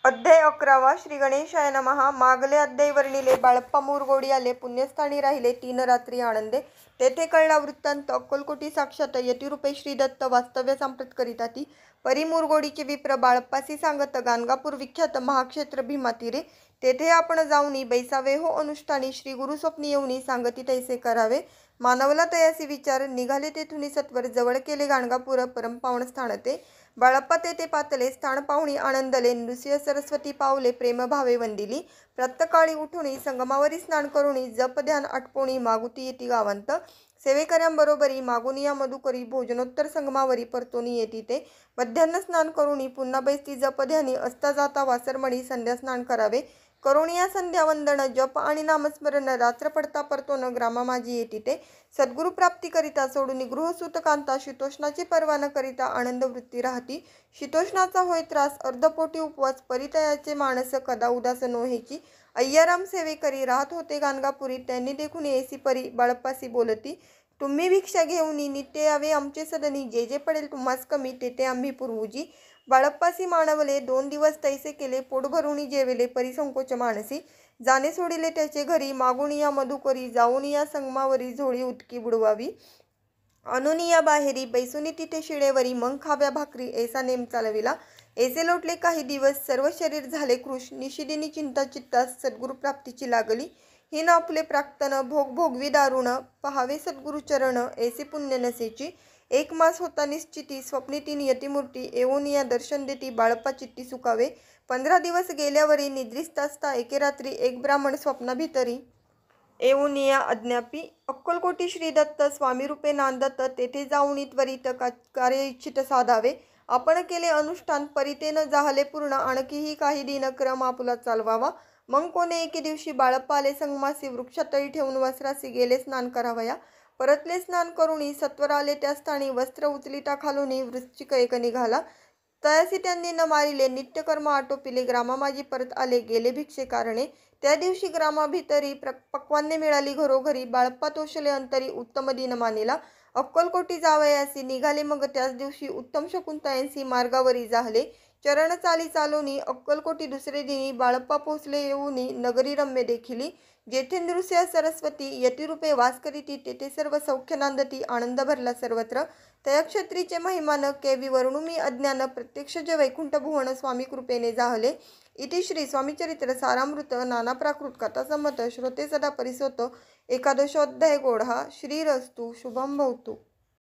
अध्याय 11 श्री गणेशाय नमः। मागले अध्याय वर्णिले बाळप्पा मुरगोडी आले, पुण्यस्थानी राहिले 3 रात्री आनंदे। तेथे कळला वृत्तांत, अक्कलकोटी साक्षात यतिरूपे श्री दत्त वास्तव्य सांप्रत करिताती। परी मुरगोडीचे विप्र बाळप्पासी सांगत, गाणगापूर विख्यात महाक्षेत्र भीमातीरे। तेथे आपण जाऊनी बैसावे हो अनुष्ठानी, श्री गुरु स्वप्नी येऊनी सांगती तैसे करावे। मानवला तयासी विचार, निघाले तेथुनी सत्वर, जवळ केले गाणगापूर परम पावन स्थान ते। बाळप्पा तेथे पातले, स्थान पाहुणी आनंदले, नृसिंह सरस्वती पावले प्रेमभावे वंदिली। प्रातकाळी उठुनी संगमावरी स्नान करुणी, जप ध्यान आटपोणी मागुती येती गावांत। सेवेकऱ्यांबरोबरी मागुनिया मधुकरी, भोजनोत्तर संगमावरी परतोनी येती ते। मध्यान्ह स्नान करुणी पुन्हा बैसती जप ध्यानी, असता जाता वासरमणी संध्या स्नान करावे। करुणिया संध्या वंदन, जप आणि नामस्मरण, रात्र पडता परतोन ग्रामा माझी येती ते। सद्गुरु प्राप्ती करिता सोडून गृहसूत कांता, शीतोष्णाची पर्वा न करिता आनंद वृत्ती राहती। शीतोष्णाचा होय त्रास, अर्धपोटी उपवास, परितयाचे मानस कदा उदास नोहेची। अय्याराम सेवे करी राहत होते गाणगापुरी, त्यांनी देखून येसी परी बाळप्पासी बोलती। तुम्ही भिक्षा घेऊनी नित्य यावे आमचे सदनी, जे जे पडेल तुम्हास कमी ते ते आम्ही पुरवूजी। बाळप्पासी मानवले 2 दिवस तैसे केले, पोट भरुनी जेवले परिसंकोच मानसी। जाणे सोडिले त्याचे घरी, मागुनिया मधुकरी, जाऊनिया संगमावरी झोळी उदकी बुडवावी। अनुनिया बाहेरी, बैसुनी तिथे शिळेवरी, मग खाव्या भाकरी ऐसा नेम चालविला। ऐसे लोटले काही दिवस, सर्व शरीर झाले कृश, निशिदिनी चिंता चित्तास सद्गुरु प्राप्तीची लागली। हिन आपले प्राक्तन भोग भोगवी दारुण, पहावे सद्गुरु चरण ऐसे पुण्य नसेची। 1 मास होता निश्चिती, स्वप्नी 3 यतिमूर्ती, येऊनिया दर्शन देती बाळप्पा चित्ती सुकावे। 15 दिवस गेल्यावरी, निद्रिस्तास्ता एके रात्री, एक ब्राह्मण स्वप्नाभितरी येऊनिया अज्ञापी। अक्कलकोटी श्री दत्त स्वामी रूपे नांदत, तेथे जाऊनी त्वरित कार्य इच्छित साधावे। आपण केले अनुष्ठान परितेन जाहले पूर्ण, आणखीही काही दिन क्रम आपुला चालवावा। मग कोणे एके दिवशी बाळप्पा आले संगमासी, वृक्षातळी ठेवून वस्त्रासी गेले स्नान करावया। परतले स्नान करुणी सत्वर आले त्या स्थानी, वस्त्र उचलिता खालुनी वृश्चिक एक निघाला। तयासी त्यांनी न मारिले, नित्यकर्म आटोपिले, ग्रामामाजी परत आले गेले भिक्षे कारणे। त्या दिवशी ग्रामाभितरी पक्वान्ने मिळाली घरोघरी, बाळप्पा तोषले अंतरी उत्तम दिन मानिला। अक्कलकोटी जावयासी निघाले मग त्याच दिवशी, उत्तम शकुंतयांसी मार्गावरी जाहले। चरण चाली चालोनी अक्कलकोटी दुसरे दिनी, बाळप्पा पोचले येऊनी नगरी रम्य देखिली। जेथे नृसिंह सरस्वती यतिरूपे वास करीती, तेथे सर्व सौख्य नांदती, आनंद भरला सर्वत्र। तया क्षत्रीचे महिमान केवी वर्णुमी अज्ञान, प्रत्यक्ष जे वैकुंठ भुवन स्वामी कृपेने जाहले। इति श्री स्वामीचरित्र सारामृत नाना प्राकृत कथा संमत, श्रोते सदा परिसोत। 11 अध्याय गोढा। श्रीरस्तु शुभम भवतु।